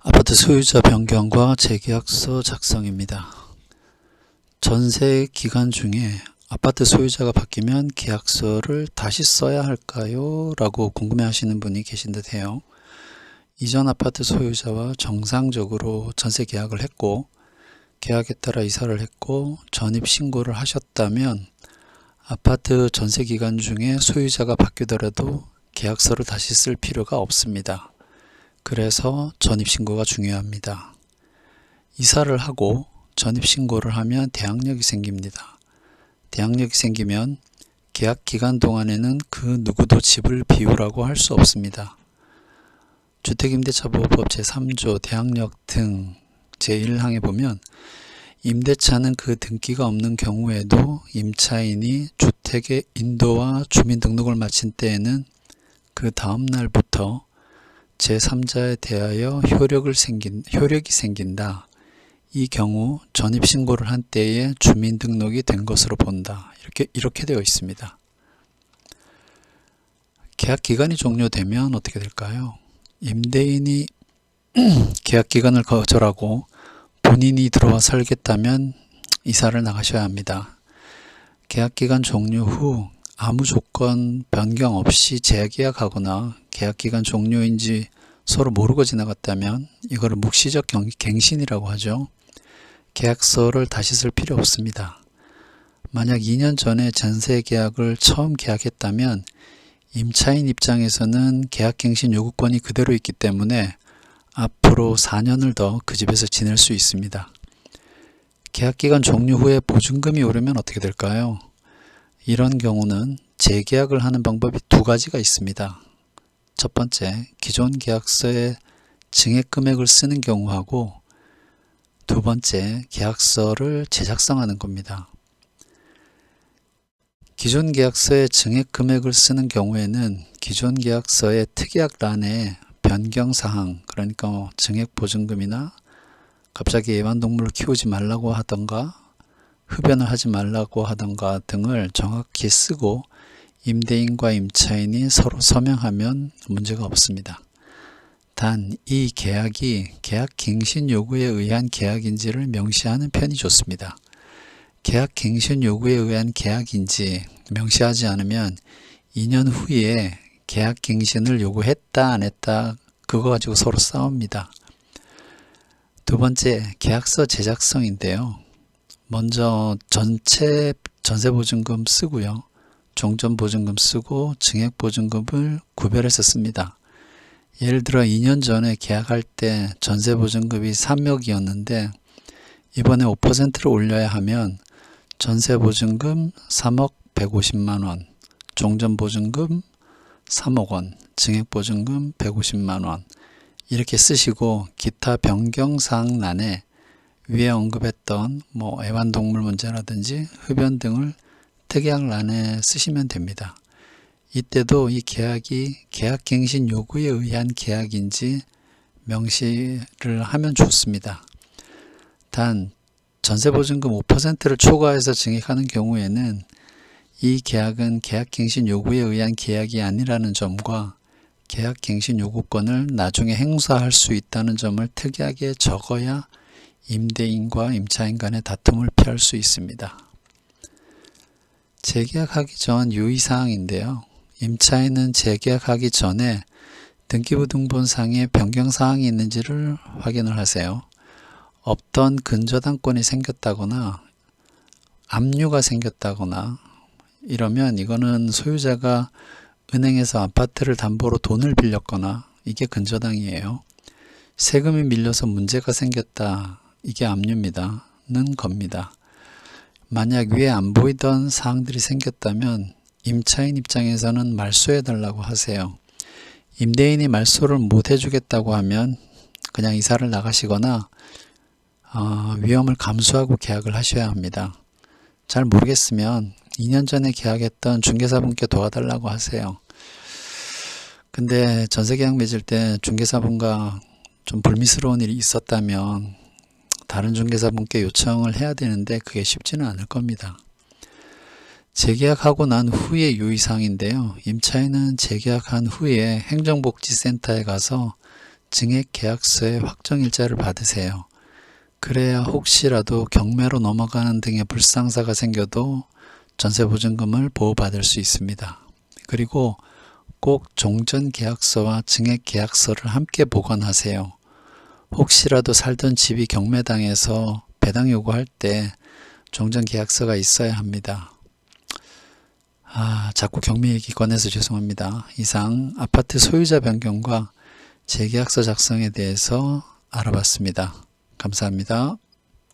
아파트 소유자 변경과 재계약서 작성입니다. 전세 기간 중에 아파트 소유자가 바뀌면 계약서를 다시 써야 할까요? 라고 궁금해 하시는 분이 계신 듯해요. 이전 아파트 소유자와 정상적으로 전세 계약을 했고 계약에 따라 이사를 했고 전입신고를 하셨다면 아파트 전세 기간 중에 소유자가 바뀌더라도 계약서를 다시 쓸 필요가 없습니다. 그래서 전입신고가 중요합니다. 이사를 하고 전입신고를 하면 대항력이 생깁니다. 대항력이 생기면 계약 기간 동안에는 그 누구도 집을 비우라고 할 수 없습니다. 주택임대차보호법 제3조 대항력 등 제1항에 보면 임대차는 그 등기가 없는 경우에도 임차인이 주택의 인도와 주민등록을 마친 때에는 그 다음 날부터 제3자에 대하여 효력이 생긴다. 이 경우 전입신고를 한 때에 주민등록이 된 것으로 본다. 이렇게 되어 있습니다. 계약기간이 종료되면 어떻게 될까요? 임대인이 계약기간을 거절하고 본인이 들어와 살겠다면 이사를 나가셔야 합니다. 계약기간 종료 후 아무 조건 변경 없이 재계약하거나 계약기간 종료인지 서로 모르고 지나갔다면 이거를 묵시적 갱신이라고 하죠. 계약서를 다시 쓸 필요 없습니다. 만약 2년 전에 전세 계약을 처음 계약했다면 임차인 입장에서는 계약갱신 요구권이 그대로 있기 때문에 앞으로 4년을 더 그 집에서 지낼 수 있습니다. 계약기간 종료 후에 보증금이 오르면 어떻게 될까요? 이런 경우는 재계약을 하는 방법이 두 가지가 있습니다. 첫 번째, 기존 계약서에 증액금액을 쓰는 경우하고 두 번째, 계약서를 재작성하는 겁니다. 기존 계약서에 증액금액을 쓰는 경우에는 기존 계약서의 특약란에 변경사항, 그러니까 증액보증금이나 갑자기 애완동물을 키우지 말라고 하던가 흡연을 하지 말라고 하던가 등을 정확히 쓰고 임대인과 임차인이 서로 서명하면 문제가 없습니다. 단 이 계약이 계약갱신 요구에 의한 계약인지를 명시하는 편이 좋습니다. 계약갱신 요구에 의한 계약인지 명시하지 않으면 2년 후에 계약갱신을 요구했다 안 했다 그거 가지고 서로 싸웁니다. 두 번째, 계약서 제작성인데요. 먼저 전체 전세보증금 쓰고요. 종전보증금 쓰고 증액보증금을 구별해서 씁니다. 예를 들어 2년 전에 계약할 때 전세보증금이 3억이었는데 이번에 5%를 올려야 하면 전세보증금 3억 150만원, 종전보증금 3억원, 증액보증금 150만원 이렇게 쓰시고 기타 변경사항란에 위에 언급했던 애완동물 문제라든지 흡연 등을 특약란에 쓰시면 됩니다. 이때도 이 계약이 계약갱신 요구에 의한 계약인지 명시를 하면 좋습니다. 단 전세보증금 5%를 초과해서 증액하는 경우에는 이 계약은 계약갱신 요구에 의한 계약이 아니라는 점과 계약갱신 요구권을 나중에 행사할 수 있다는 점을 특이하게 적어야 임대인과 임차인 간의 다툼을 피할 수 있습니다. 재계약하기 전 유의사항인데요. 임차인은 재계약하기 전에 등기부등본상에 변경사항이 있는지를 확인을 하세요. 없던 근저당권이 생겼다거나 압류가 생겼다거나 이러면 이거는 소유자가 은행에서 아파트를 담보로 돈을 빌렸거나 이게 근저당이에요. 세금이 밀려서 문제가 생겼다. 이게 압류입니다. 는 겁니다. 만약 위에 안 보이던 사항들이 생겼다면 임차인 입장에서는 말소해달라고 하세요. 임대인이 말소를 못 해주겠다고 하면 그냥 이사를 나가시거나 위험을 감수하고 계약을 하셔야 합니다. 잘 모르겠으면 2년 전에 계약했던 중개사분께 도와달라고 하세요. 근데 전세계약 맺을 때 중개사분과 좀 불미스러운 일이 있었다면 다른 중개사분께 요청을 해야 되는데 그게 쉽지는 않을 겁니다. 재계약하고 난 후의 유의사항인데요. 임차인은 재계약한 후에 행정복지센터에 가서 증액계약서의 확정일자를 받으세요. 그래야 혹시라도 경매로 넘어가는 등의 불상사가 생겨도 전세보증금을 보호받을 수 있습니다. 그리고 꼭 종전계약서와 증액계약서를 함께 보관하세요. 혹시라도 살던 집이 경매당해서 배당 요구할 때 종전계약서가 있어야 합니다. 자꾸 경매 얘기 꺼내서 죄송합니다. 이상 아파트 소유자 변경과 재계약서 작성에 대해서 알아봤습니다. 감사합니다.